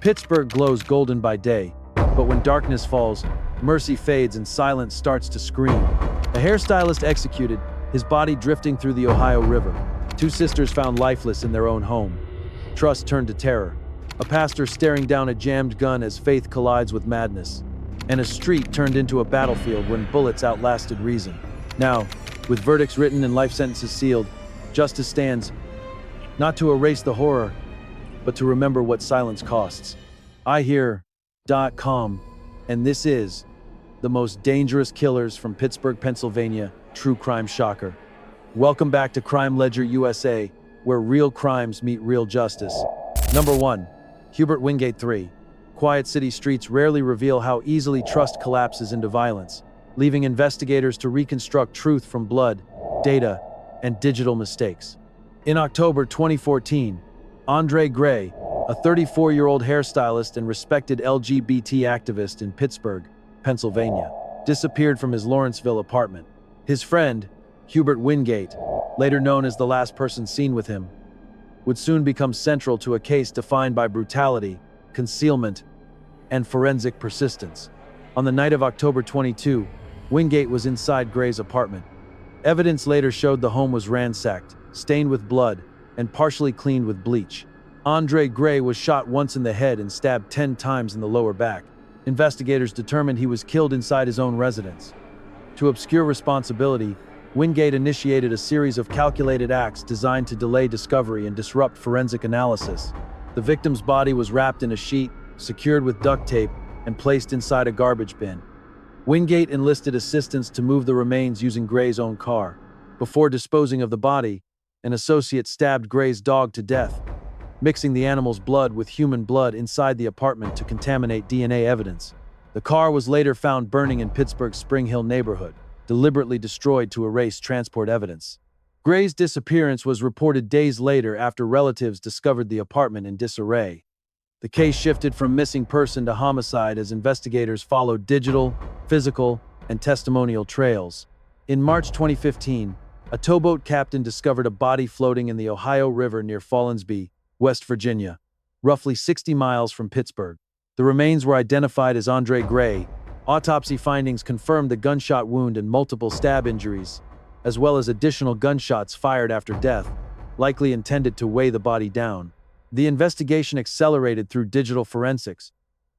Pittsburgh glows golden by day, but when darkness falls, mercy fades and silence starts to scream. A hairstylist executed, his body drifting through the Ohio River. Two sisters found lifeless in their own home. Trust turned to terror. A pastor staring down a jammed gun as faith collides with madness. And a street turned into a battlefield when bullets outlasted reason. Now, with verdicts written and life sentences sealed, justice stands, not to erase the horror, but to remember what silence costs. IHear.com, and this is the most dangerous killers from Pittsburgh, Pennsylvania, true crime shocker. Welcome back to Crime Ledger USA, where real crimes meet real justice. Number 1. Hubert Wingate III. Quiet city streets rarely reveal how easily trust collapses into violence, leaving investigators to reconstruct truth from blood, data, and digital mistakes. In October 2014, Andre Gray, a 34-year-old hairstylist and respected LGBT activist in Pittsburgh, Pennsylvania, disappeared from his Lawrenceville apartment. His friend, Hubert Wingate, later known as the last person seen with him, would soon become central to a case defined by brutality, concealment, and forensic persistence. On the night of October 22, Wingate was inside Gray's apartment. Evidence later showed the home was ransacked, stained with blood, and partially cleaned with bleach. Andre Gray was shot once in the head and stabbed 10 times in the lower back. Investigators determined he was killed inside his own residence. To obscure responsibility, Wingate initiated a series of calculated acts designed to delay discovery and disrupt forensic analysis. The victim's body was wrapped in a sheet, secured with duct tape, and placed inside a garbage bin. Wingate enlisted assistance to move the remains using Gray's own car. Before disposing of the body, an associate stabbed Gray's dog to death, mixing the animal's blood with human blood inside the apartment to contaminate DNA evidence. The car was later found burning in Pittsburgh's Spring Hill neighborhood, deliberately destroyed to erase transport evidence. Gray's disappearance was reported days later after relatives discovered the apartment in disarray. The case shifted from missing person to homicide as investigators followed digital, physical, and testimonial trails. In March 2015, a towboat captain discovered a body floating in the Ohio River near Fallensby, West Virginia, roughly 60 miles from Pittsburgh. The remains were identified as Andre Gray. Autopsy findings confirmed the gunshot wound and multiple stab injuries, as well as additional gunshots fired after death, likely intended to weigh the body down. The investigation accelerated through digital forensics.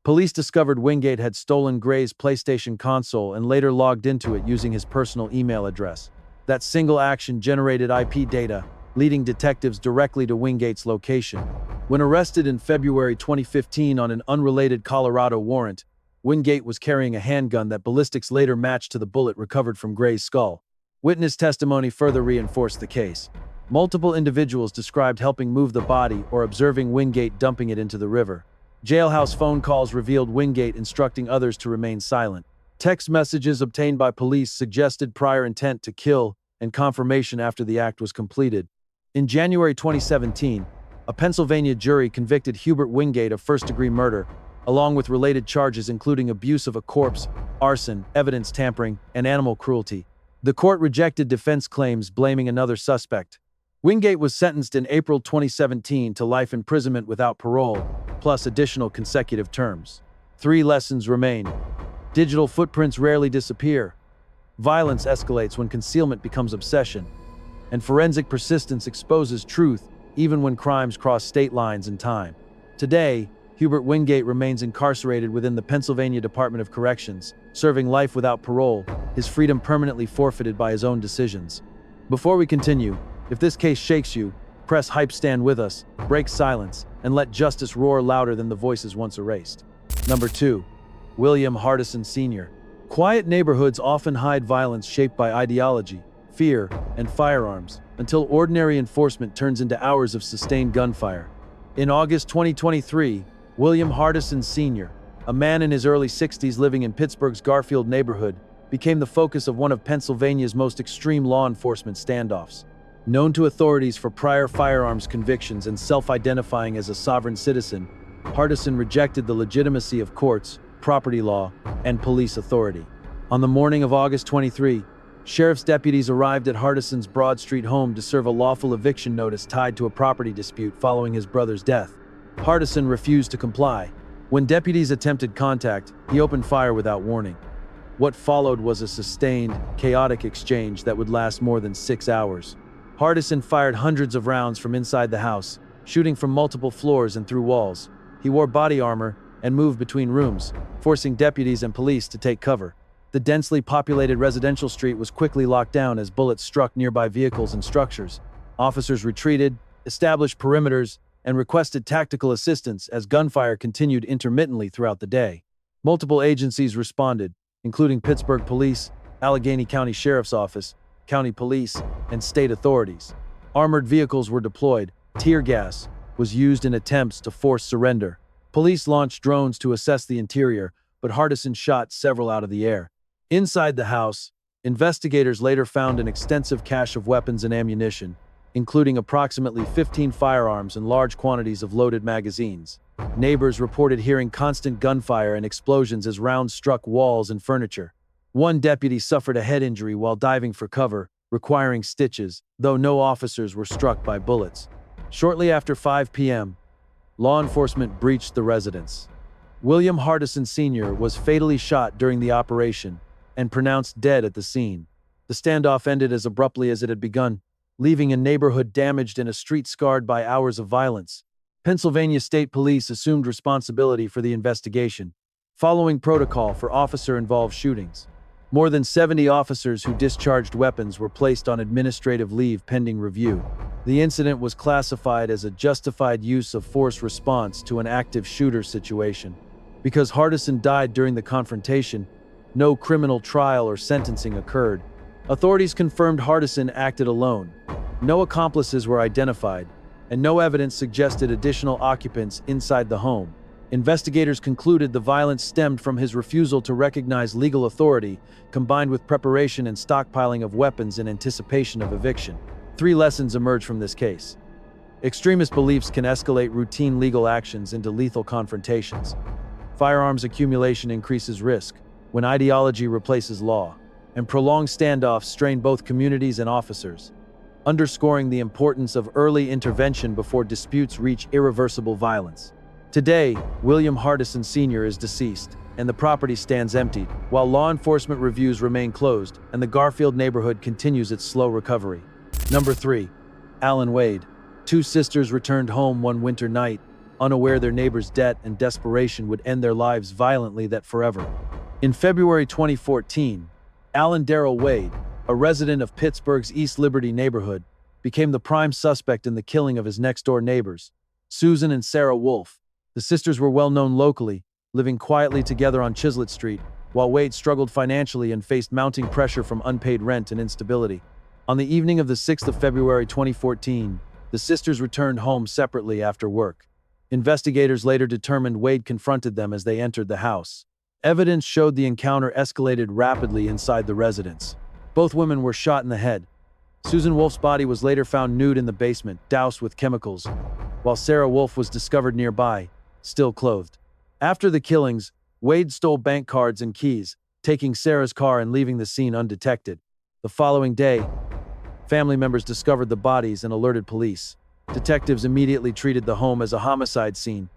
Police discovered Wingate had stolen Gray's PlayStation console and later logged into it using his personal email address. That single action generated IP data, leading detectives directly to Wingate's location. When arrested in February 2015 on an unrelated Colorado warrant, Wingate was carrying a handgun that ballistics later matched to the bullet recovered from Gray's skull. Witness testimony further reinforced the case. Multiple individuals described helping move the body or observing Wingate dumping it into the river. Jailhouse phone calls revealed Wingate instructing others to remain silent. Text messages obtained by police suggested prior intent to kill and confirmation after the act was completed. In January 2017, a Pennsylvania jury convicted Hubert Wingate of first-degree murder, along with related charges including abuse of a corpse, arson, evidence tampering, and animal cruelty. The court rejected defense claims blaming another suspect. Wingate was sentenced in April 2017 to life imprisonment without parole, plus additional consecutive terms. 3 lessons remain. Digital footprints rarely disappear. Violence escalates when concealment becomes obsession. And forensic persistence exposes truth even when crimes cross state lines and time. Today, Hubert Wingate remains incarcerated within the Pennsylvania Department of Corrections, serving life without parole, his freedom permanently forfeited by his own decisions. Before we continue, if this case shakes you, press hype, stand with us, break silence, and let justice roar louder than the voices once erased. Number 2. William Hardison Sr. Quiet neighborhoods often hide violence shaped by ideology, fear, and firearms, until ordinary enforcement turns into hours of sustained gunfire. In August 2023, William Hardison Sr., a man in his early 60s living in Pittsburgh's Garfield neighborhood, became the focus of one of Pennsylvania's most extreme law enforcement standoffs. Known to authorities for prior firearms convictions and self-identifying as a sovereign citizen, Hardison rejected the legitimacy of courts, property law, and police authority. On the morning of August 23, sheriff's deputies arrived at Hardison's Broad Street home to serve a lawful eviction notice tied to a property dispute following his brother's death. Hardison refused to comply. When deputies attempted contact, he opened fire without warning. What followed was a sustained, chaotic exchange that would last more than 6 hours. Hardison fired hundreds of rounds from inside the house, shooting from multiple floors and through walls. He wore body armor and moved between rooms, forcing deputies and police to take cover. The densely populated residential street was quickly locked down as bullets struck nearby vehicles and structures. Officers retreated, established perimeters, and requested tactical assistance as gunfire continued intermittently throughout the day. Multiple agencies responded, including Pittsburgh Police, Allegheny County Sheriff's Office, county police, and state authorities. Armored vehicles were deployed. Tear gas was used in attempts to force surrender. Police launched drones to assess the interior, but Hardison shot several out of the air. Inside the house, investigators later found an extensive cache of weapons and ammunition, including approximately 15 firearms and large quantities of loaded magazines. Neighbors reported hearing constant gunfire and explosions as rounds struck walls and furniture. One deputy suffered a head injury while diving for cover, requiring stitches, though no officers were struck by bullets. Shortly after 5 p.m., law enforcement breached the residence. William Hardison Sr. was fatally shot during the operation and pronounced dead at the scene. The standoff ended as abruptly as it had begun, leaving a neighborhood damaged and a street scarred by hours of violence. Pennsylvania State Police assumed responsibility for the investigation, following protocol for officer-involved shootings. More than 70 officers who discharged weapons were placed on administrative leave pending review. The incident was classified as a justified use of force response to an active shooter situation. Because Hardison died during the confrontation, no criminal trial or sentencing occurred. Authorities confirmed Hardison acted alone. No accomplices were identified, and no evidence suggested additional occupants inside the home. Investigators concluded the violence stemmed from his refusal to recognize legal authority, combined with preparation and stockpiling of weapons in anticipation of eviction. 3 lessons emerge from this case. Extremist beliefs can escalate routine legal actions into lethal confrontations. Firearms accumulation increases risk when ideology replaces law, and prolonged standoffs strain both communities and officers, underscoring the importance of early intervention before disputes reach irreversible violence. Today, William Hardison Sr. is deceased, and the property stands emptied, while law enforcement reviews remain closed and the Garfield neighborhood continues its slow recovery. Number 3. Alan Wade. 2 sisters returned home one winter night, unaware their neighbor's debt and desperation would end their lives violently that forever. In February 2014, Alan Darrell Wade, a resident of Pittsburgh's East Liberty neighborhood, became the prime suspect in the killing of his next-door neighbors, Susan and Sarah Wolf. The sisters were well known locally, living quietly together on Chislett Street, while Wade struggled financially and faced mounting pressure from unpaid rent and instability. On the evening of the 6th of February 2014, the sisters returned home separately after work. Investigators later determined Wade confronted them as they entered the house. Evidence showed the encounter escalated rapidly inside the residence. Both women were shot in the head. Susan Wolf's body was later found nude in the basement, doused with chemicals, while Sarah Wolf was discovered nearby, still clothed. After the killings, Wade stole bank cards and keys, taking Sarah's car and leaving the scene undetected. The following day, family members discovered the bodies and alerted police. Detectives immediately treated the home as a homicide scene,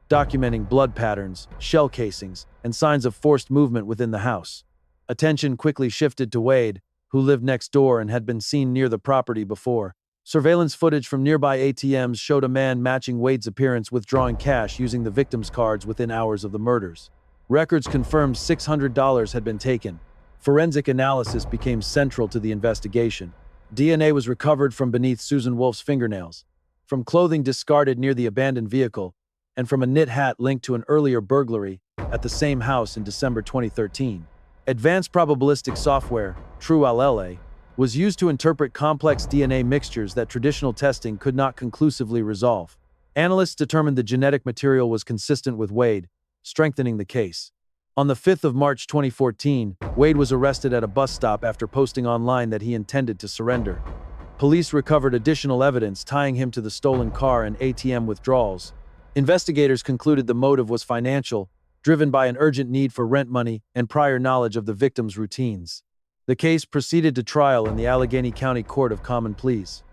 documenting blood patterns, shell casings, and signs of forced movement within the house. Attention quickly shifted to Wade, who lived next door and had been seen near the property before. Surveillance footage from nearby ATMs showed a man matching Wade's appearance withdrawing cash using the victim's cards within hours of the murders. Records confirmed $600 had been taken. Forensic analysis became central to the investigation. DNA was recovered from beneath Susan Wolf's fingernails, from clothing discarded near the abandoned vehicle, and from a knit hat linked to an earlier burglary at the same house in December 2013. Advanced probabilistic software, TrueLLA, was used to interpret complex DNA mixtures that traditional testing could not conclusively resolve. Analysts determined the genetic material was consistent with Wade, strengthening the case. On the 5th of March 2014, Wade was arrested at a bus stop after posting online that he intended to surrender. Police recovered additional evidence tying him to the stolen car and ATM withdrawals. Investigators concluded the motive was financial, driven by an urgent need for rent money and prior knowledge of the victim's routines. The case proceeded to trial in the Allegheny County Court of Common Pleas.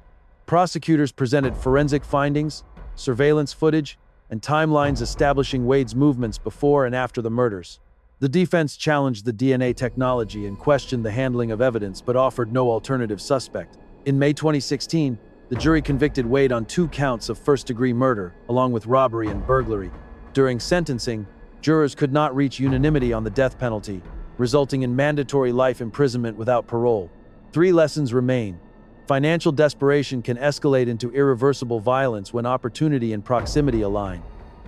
Prosecutors presented forensic findings, surveillance footage, and timelines establishing Wade's movements before and after the murders. The defense challenged the DNA technology and questioned the handling of evidence but offered no alternative suspect. In May 2016, the jury convicted Wade on 2 counts of first-degree murder, along with robbery and burglary. During sentencing, jurors could not reach unanimity on the death penalty, resulting in mandatory life imprisonment without parole. 3 lessons remain. Financial desperation can escalate into irreversible violence when opportunity and proximity align.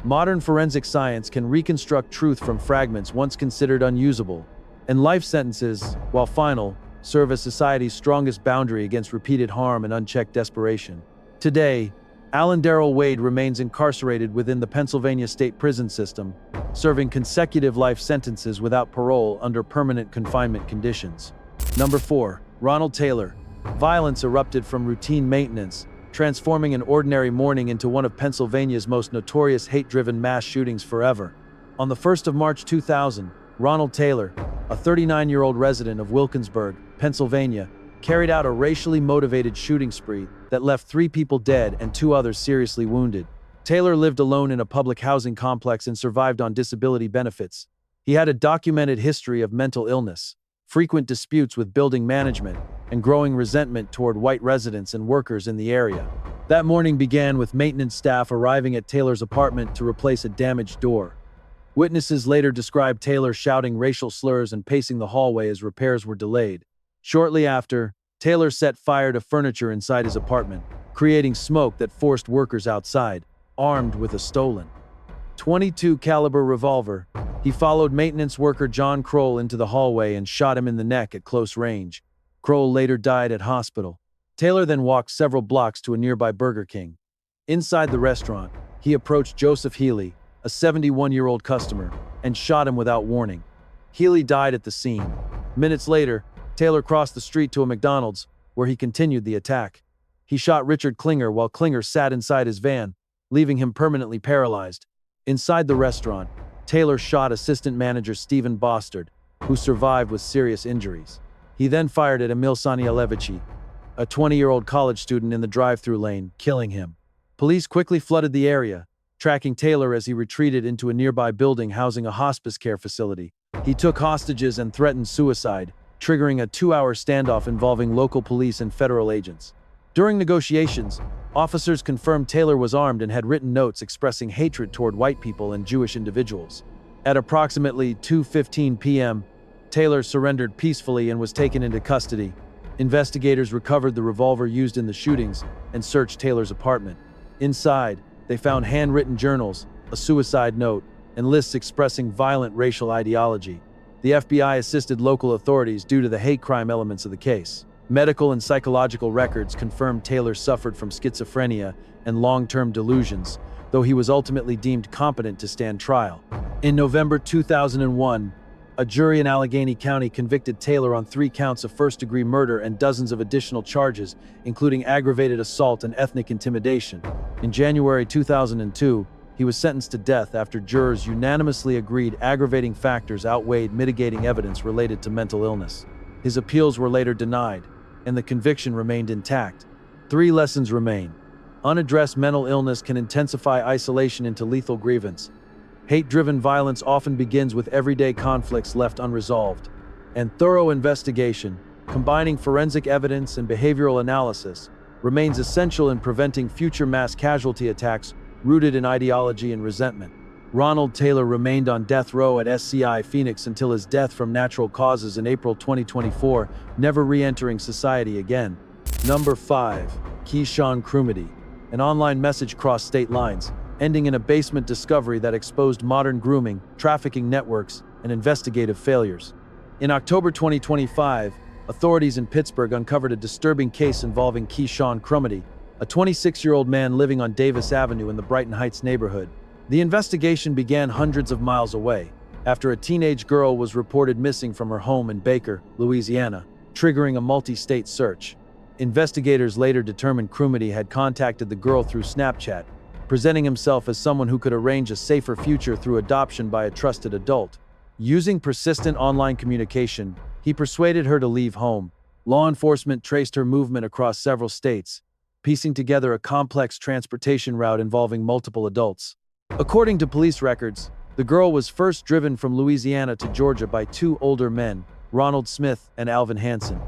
Modern forensic science can reconstruct truth from fragments once considered unusable. And life sentences, while final, serve as society's strongest boundary against repeated harm and unchecked desperation. Today, Alan Darrell Wade remains incarcerated within the Pennsylvania state prison system, serving consecutive life sentences without parole under permanent confinement conditions. Number 4. Ronald Taylor. Violence erupted from routine maintenance, transforming an ordinary morning into one of Pennsylvania's most notorious hate-driven mass shootings forever. On the 1st of March 2000, Ronald Taylor, a 39-year-old resident of Wilkinsburg, Pennsylvania, carried out a racially motivated shooting spree that left 3 people dead and 2 others seriously wounded. Taylor lived alone in a public housing complex and survived on disability benefits. He had a documented history of mental illness, frequent disputes with building management, and growing resentment toward white residents and workers in the area. That morning began with maintenance staff arriving at Taylor's apartment to replace a damaged door. Witnesses later described Taylor shouting racial slurs and pacing the hallway as repairs were delayed. Shortly after, Taylor set fire to furniture inside his apartment, creating smoke that forced workers outside, armed with a stolen .22 caliber revolver. He followed maintenance worker John Kroll into the hallway and shot him in the neck at close range. Kroll later died at hospital. Taylor then walked several blocks to a nearby Burger King. Inside the restaurant, he approached Joseph Healy, a 71-year-old customer, and shot him without warning. Healy died at the scene. Minutes later, Taylor crossed the street to a McDonald's, where he continued the attack. He shot Richard Klinger while Klinger sat inside his van, leaving him permanently paralyzed. Inside the restaurant, Taylor shot assistant manager Stephen Bostard, who survived with serious injuries. He then fired at Emil Sanialevici, a 20-year-old college student in the drive-through lane, killing him. Police quickly flooded the area, tracking Taylor as he retreated into a nearby building housing a hospice care facility. He took hostages and threatened suicide, triggering a 2-hour standoff involving local police and federal agents. During negotiations, officers confirmed Taylor was armed and had written notes expressing hatred toward white people and Jewish individuals. At approximately 2:15 p.m., Taylor surrendered peacefully and was taken into custody. Investigators recovered the revolver used in the shootings and searched Taylor's apartment. Inside, they found handwritten journals, a suicide note, and lists expressing violent racial ideology. The FBI assisted local authorities due to the hate crime elements of the case. Medical and psychological records confirmed Taylor suffered from schizophrenia and long-term delusions, though he was ultimately deemed competent to stand trial. In November 2001, a jury in Allegheny County convicted Taylor on 3 counts of first-degree murder and dozens of additional charges, including aggravated assault and ethnic intimidation. In January 2002, he was sentenced to death after jurors unanimously agreed aggravating factors outweighed mitigating evidence related to mental illness. His appeals were later denied, and the conviction remained intact. 3 lessons remain. Unaddressed mental illness can intensify isolation into lethal grievance. Hate-driven violence often begins with everyday conflicts left unresolved. And thorough investigation, combining forensic evidence and behavioral analysis, remains essential in preventing future mass casualty attacks rooted in ideology and resentment. Ronald Taylor remained on death row at SCI Phoenix until his death from natural causes in April 2024, never re-entering society again. Number 5. Ki-Shawn Crumity. An online message crossed state lines, ending in a basement discovery that exposed modern grooming, trafficking networks, and investigative failures. In October 2025, authorities in Pittsburgh uncovered a disturbing case involving Ki-Shawn Crumity, a 26-year-old man living on Davis Avenue in the Brighton Heights neighborhood. The investigation began hundreds of miles away, after a teenage girl was reported missing from her home in Baker, Louisiana, triggering a multi-state search. Investigators later determined Crumity had contacted the girl through Snapchat, presenting himself as someone who could arrange a safer future through adoption by a trusted adult. Using persistent online communication, he persuaded her to leave home. Law enforcement traced her movement across several states, piecing together a complex transportation route involving multiple adults. According to police records, the girl was first driven from Louisiana to Georgia by two older men, Ronald Smith and Alvin Hansen.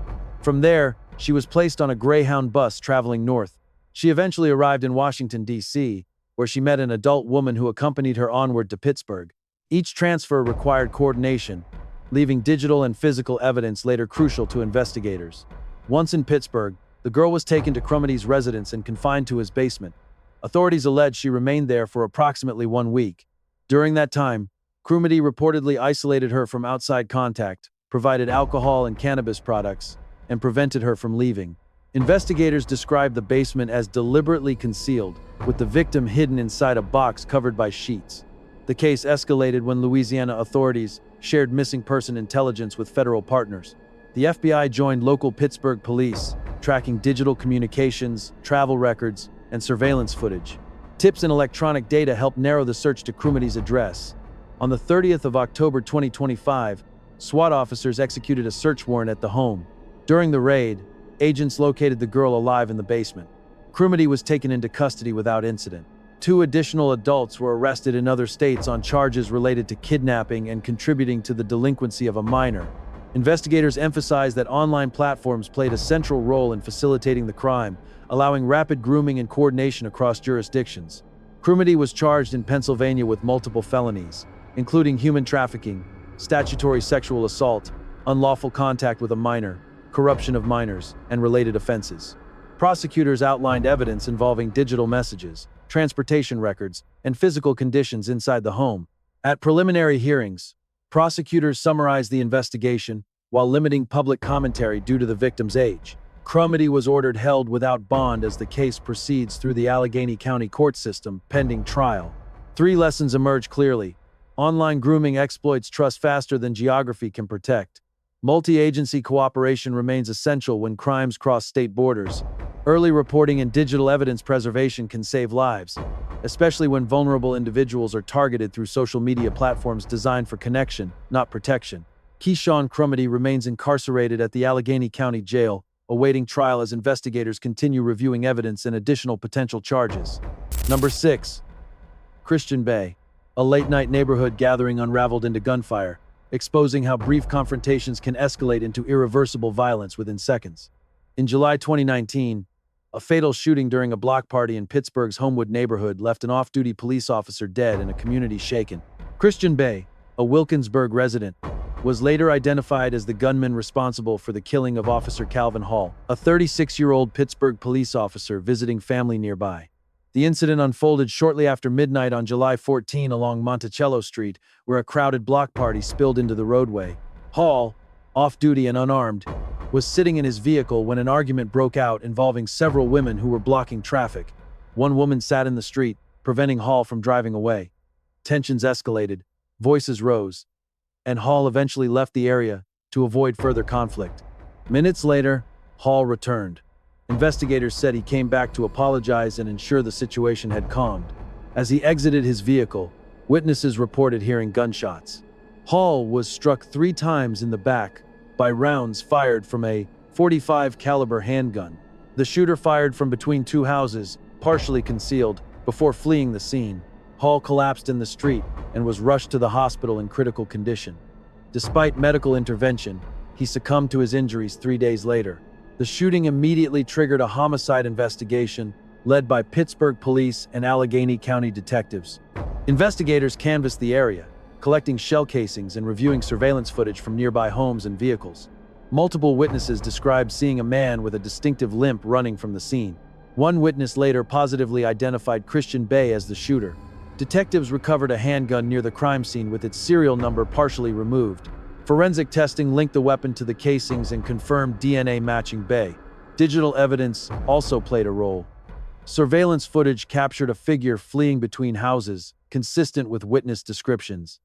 From there, she was placed on a Greyhound bus traveling north. She eventually arrived in Washington, D.C., where she met an adult woman who accompanied her onward to Pittsburgh. Each transfer required coordination, leaving digital and physical evidence later crucial to investigators. Once in Pittsburgh, the girl was taken to Crumity's residence and confined to his basement. Authorities allege she remained there for approximately 1 week. During that time, Crumity reportedly isolated her from outside contact, provided alcohol and cannabis products, and prevented her from leaving. Investigators described the basement as deliberately concealed, with the victim hidden inside a box covered by sheets. The case escalated when Louisiana authorities shared missing person intelligence with federal partners. The FBI joined local Pittsburgh police, tracking digital communications, travel records, and surveillance footage. Tips and electronic data helped narrow the search to Crumity's address. On the 30th of October 2025, SWAT officers executed a search warrant at the home. During the raid, agents located the girl alive in the basement. Crumity was taken into custody without incident. 2 additional adults were arrested in other states on charges related to kidnapping and contributing to the delinquency of a minor. Investigators emphasized that online platforms played a central role in facilitating the crime, allowing rapid grooming and coordination across jurisdictions. Crumity was charged in Pennsylvania with multiple felonies, including human trafficking, statutory sexual assault, unlawful contact with a minor, corruption of minors, and related offenses. Prosecutors outlined evidence involving digital messages, transportation records, and physical conditions inside the home. At preliminary hearings, prosecutors summarized the investigation while limiting public commentary due to the victim's age. Crumity was ordered held without bond as the case proceeds through the Allegheny County court system pending trial. 3 lessons emerge clearly. Online grooming exploits trust faster than geography can protect. Multi-agency cooperation remains essential when crimes cross state borders. Early reporting and digital evidence preservation can save lives, especially when vulnerable individuals are targeted through social media platforms designed for connection, not protection. Ki-Shawn Crumity remains incarcerated at the Allegheny County Jail, awaiting trial as investigators continue reviewing evidence and additional potential charges. Number 6. Christian Bay. A late-night neighborhood gathering unraveled into gunfire, exposing how brief confrontations can escalate into irreversible violence within seconds. In July 2019, a fatal shooting during a block party in Pittsburgh's Homewood neighborhood left an off-duty police officer dead and a community shaken. Christian Bay, a Wilkinsburg resident, was later identified as the gunman responsible for the killing of Officer Calvin Hall, a 36-year-old Pittsburgh police officer visiting family nearby. The incident unfolded shortly after midnight on July 14 along Monticello Street, where a crowded block party spilled into the roadway. Hall, off-duty and unarmed, was sitting in his vehicle when an argument broke out involving several women who were blocking traffic. One woman sat in the street, preventing Hall from driving away. Tensions escalated, voices rose, and Hall eventually left the area to avoid further conflict. Minutes later, Hall returned. Investigators said he came back to apologize and ensure the situation had calmed. As he exited his vehicle, witnesses reported hearing gunshots. Hall was struck 3 times in the back by rounds fired from a .45 caliber handgun. The shooter fired from between 2 houses, partially concealed, before fleeing the scene. Hall collapsed in the street and was rushed to the hospital in critical condition. Despite medical intervention, he succumbed to his injuries 3 days later. The shooting immediately triggered a homicide investigation led by Pittsburgh police and Allegheny County detectives. Investigators canvassed the area, collecting shell casings and reviewing surveillance footage from nearby homes and vehicles. Multiple witnesses described seeing a man with a distinctive limp running from the scene. One witness later positively identified Christian Bay as the shooter. Detectives recovered a handgun near the crime scene with its serial number partially removed. Forensic testing linked the weapon to the casings and confirmed DNA matching Bay. Digital evidence also played a role. Surveillance footage captured a figure fleeing between houses, consistent with witness descriptions.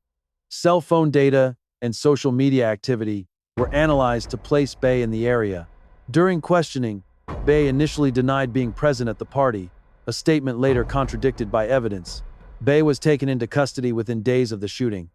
Cell phone data and social media activity were analyzed to place Bay in the area. During questioning, Bay initially denied being present at the party, a statement later contradicted by evidence. Bay was taken into custody within days of the shooting.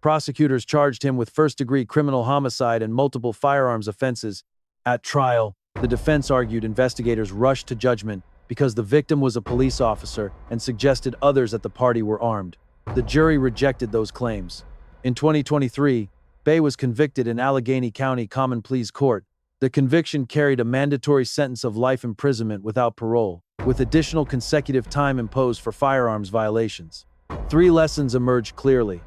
Prosecutors charged him with first-degree criminal homicide and multiple firearms offenses. At trial, the defense argued investigators rushed to judgment because the victim was a police officer and suggested others at the party were armed. The jury rejected those claims. In 2023, Bay was convicted in Allegheny County Common Pleas Court. The conviction carried a mandatory sentence of life imprisonment without parole, with additional consecutive time imposed for firearms violations. 3 lessons emerge clearly.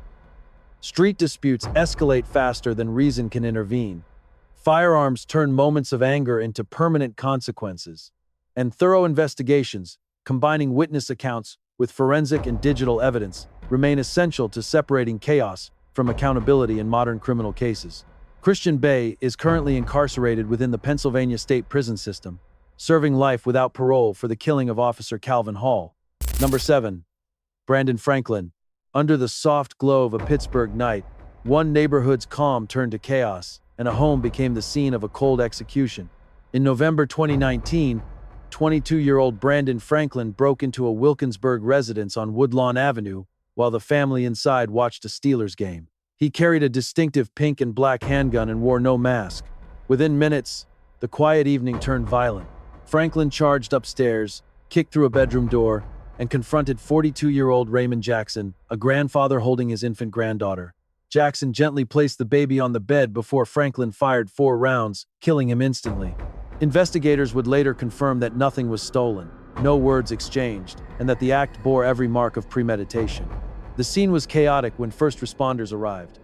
Street disputes escalate faster than reason can intervene. Firearms turn moments of anger into permanent consequences. And thorough investigations, combining witness accounts with forensic and digital evidence, remain essential to separating chaos from accountability in modern criminal cases. Christian Bay is currently incarcerated within the Pennsylvania state prison system, serving life without parole for the killing of Officer Calvin Hall. Number 7. Brandon Franklin. Under the soft glow of a Pittsburgh night, one neighborhood's calm turned to chaos, and a home became the scene of a cold execution. In November 2019, 22-year-old Brandon Franklin broke into a Wilkinsburg residence on Woodlawn Avenue while the family inside watched a Steelers game. He carried a distinctive pink and black handgun and wore no mask. Within minutes, the quiet evening turned violent. Franklin charged upstairs, kicked through a bedroom door, and confronted 42-year-old Raymond Jackson, a grandfather holding his infant granddaughter. Jackson gently placed the baby on the bed before Franklin fired 4 rounds, killing him instantly. Investigators would later confirm that nothing was stolen, no words exchanged, and that the act bore every mark of premeditation. The scene was chaotic when first responders arrived.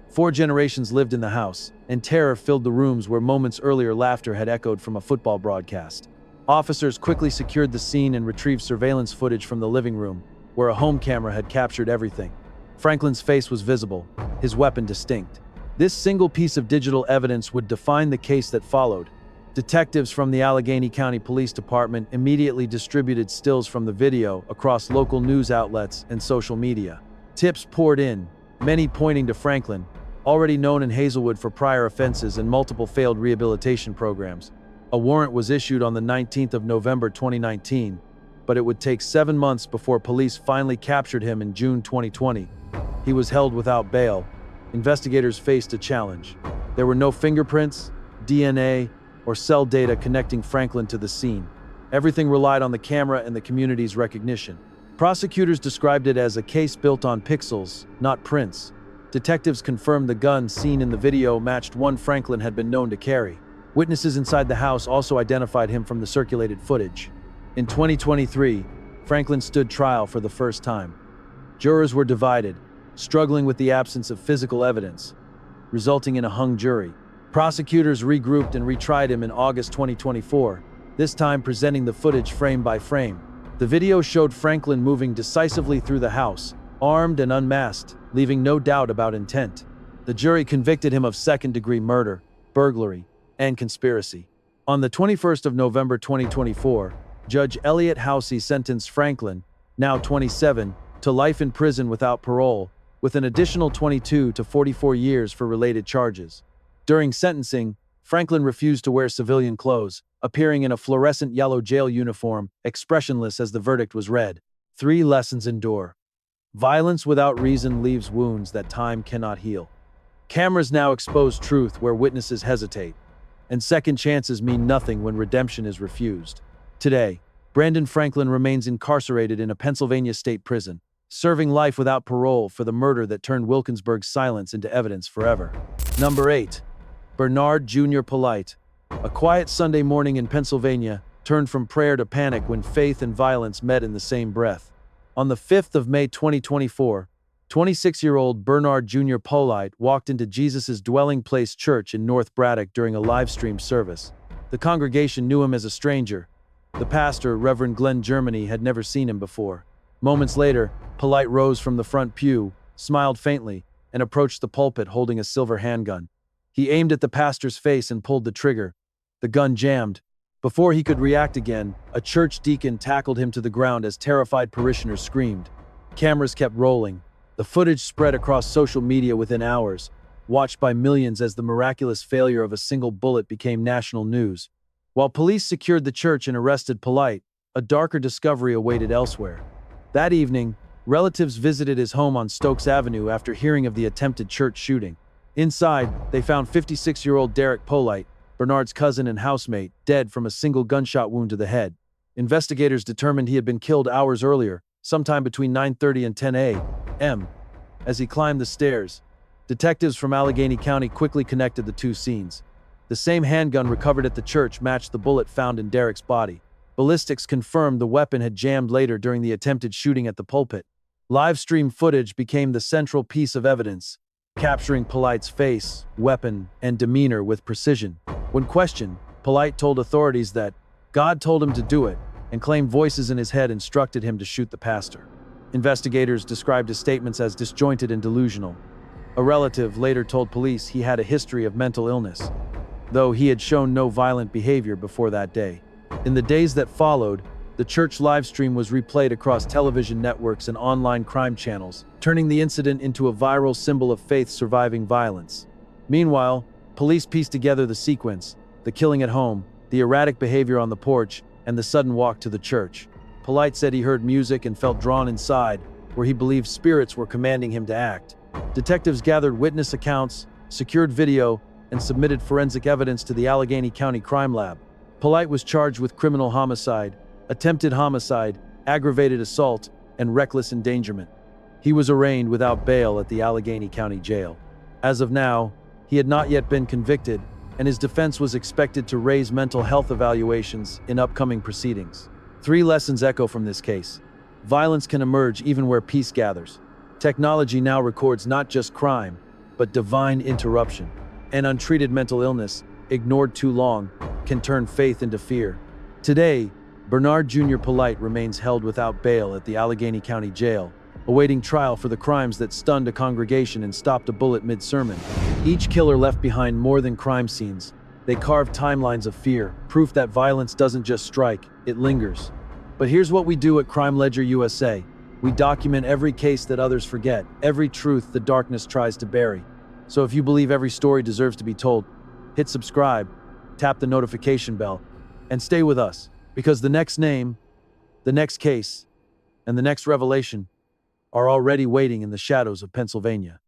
4 generations lived in the house, and terror filled the rooms where moments earlier laughter had echoed from a football broadcast. Officers quickly secured the scene and retrieved surveillance footage from the living room, where a home camera had captured everything. Franklin's face was visible, his weapon distinct. This single piece of digital evidence would define the case that followed. Detectives from the Allegheny County Police Department immediately distributed stills from the video across local news outlets and social media. Tips poured in, many pointing to Franklin, already known in Hazelwood for prior offenses and multiple failed rehabilitation programs. A warrant was issued on the 19th of November 2019, but it would take 7 months before police finally captured him in June 2020. He was held without bail. Investigators faced a challenge. There were no fingerprints, DNA, or cell data connecting Franklin to the scene. Everything relied on the camera and the community's recognition. Prosecutors described it as a case built on pixels, not prints. Detectives confirmed the gun seen in the video matched one Franklin had been known to carry. Witnesses inside the house also identified him from the circulated footage. In 2023, Franklin stood trial for the first time. Jurors were divided, struggling with the absence of physical evidence, resulting in a hung jury. Prosecutors regrouped and retried him in August 2024, this time presenting the footage frame by frame. The video showed Franklin moving decisively through the house, armed and unmasked, leaving no doubt about intent. The jury convicted him of second-degree murder, burglary, and conspiracy. On the 21st of November 2024, Judge Elliot Housey sentenced Franklin, now 27, to life in prison without parole, with an additional 22 to 44 years for related charges. During sentencing, Franklin refused to wear civilian clothes, appearing in a fluorescent yellow jail uniform, expressionless as the verdict was read. 3 lessons endure. Violence without reason leaves wounds that time cannot heal. Cameras now expose truth where witnesses hesitate, and second chances mean nothing when redemption is refused. Today, Brandon Franklin remains incarcerated in a Pennsylvania state prison, serving life without parole for the murder that turned Wilkinsburg's silence into evidence forever. Number 8. Bernard Jr. Polite. A quiet Sunday morning in Pennsylvania turned from prayer to panic when faith and violence met in the same breath. On the 5th of May 2024, 26-year-old Bernard Jr. Polite walked into Jesus' Dwelling Place Church in North Braddock during a live-streamed service. The congregation knew him as a stranger. The pastor, Reverend Glenn Germany, had never seen him before. Moments later, Polite rose from the front pew, smiled faintly, and approached the pulpit holding a silver handgun. He aimed at the pastor's face and pulled the trigger. The gun jammed. Before he could react again, a church deacon tackled him to the ground as terrified parishioners screamed. Cameras kept rolling. The footage spread across social media within hours, watched by millions as the miraculous failure of a single bullet became national news. While police secured the church and arrested Polite, a darker discovery awaited elsewhere. That evening, relatives visited his home on Stokes Avenue after hearing of the attempted church shooting. Inside, they found 56-year-old Derek Polite, Bernard's cousin and housemate, dead from a single gunshot wound to the head. Investigators determined he had been killed hours earlier, sometime between 9:30 and 10 a.m. As he climbed the stairs, detectives from Allegheny County quickly connected the two scenes. The same handgun recovered at the church matched the bullet found in Derek's body. Ballistics confirmed the weapon had jammed later during the attempted shooting at the pulpit. Live stream footage became the central piece of evidence, capturing Polite's face, weapon, and demeanor with precision. When questioned, Polite told authorities that God told him to do it and claimed voices in his head instructed him to shoot the pastor. Investigators described his statements as disjointed and delusional. A relative later told police he had a history of mental illness, though he had shown no violent behavior before that day. In the days that followed, the church livestream was replayed across television networks and online crime channels, turning the incident into a viral symbol of faith surviving violence. Meanwhile, police pieced together the sequence: the killing at home, the erratic behavior on the porch, and the sudden walk to the church. Polite said he heard music and felt drawn inside, where he believed spirits were commanding him to act. Detectives gathered witness accounts, secured video, and submitted forensic evidence to the Allegheny County Crime Lab. Polite was charged with criminal homicide, attempted homicide, aggravated assault, and reckless endangerment. He was arraigned without bail at the Allegheny County Jail. As of now, he had not yet been convicted, and his defense was expected to raise mental health evaluations in upcoming proceedings. 3 lessons echo from this case. Violence can emerge even where peace gathers. Technology now records not just crime, but divine interruption. And untreated mental illness, ignored too long, can turn faith into fear. Today, Bernard Jr. Polite remains held without bail at the Allegheny County Jail, awaiting trial for the crimes that stunned a congregation and stopped a bullet mid-sermon. Each killer left behind more than crime scenes. They carved timelines of fear, proof that violence doesn't just strike, it lingers. But here's what we do at Crime Ledger USA. We document every case that others forget, every truth the darkness tries to bury. So if you believe every story deserves to be told, hit subscribe, tap the notification bell, and stay with us, because the next name, the next case, and the next revelation are already waiting in the shadows of Pennsylvania.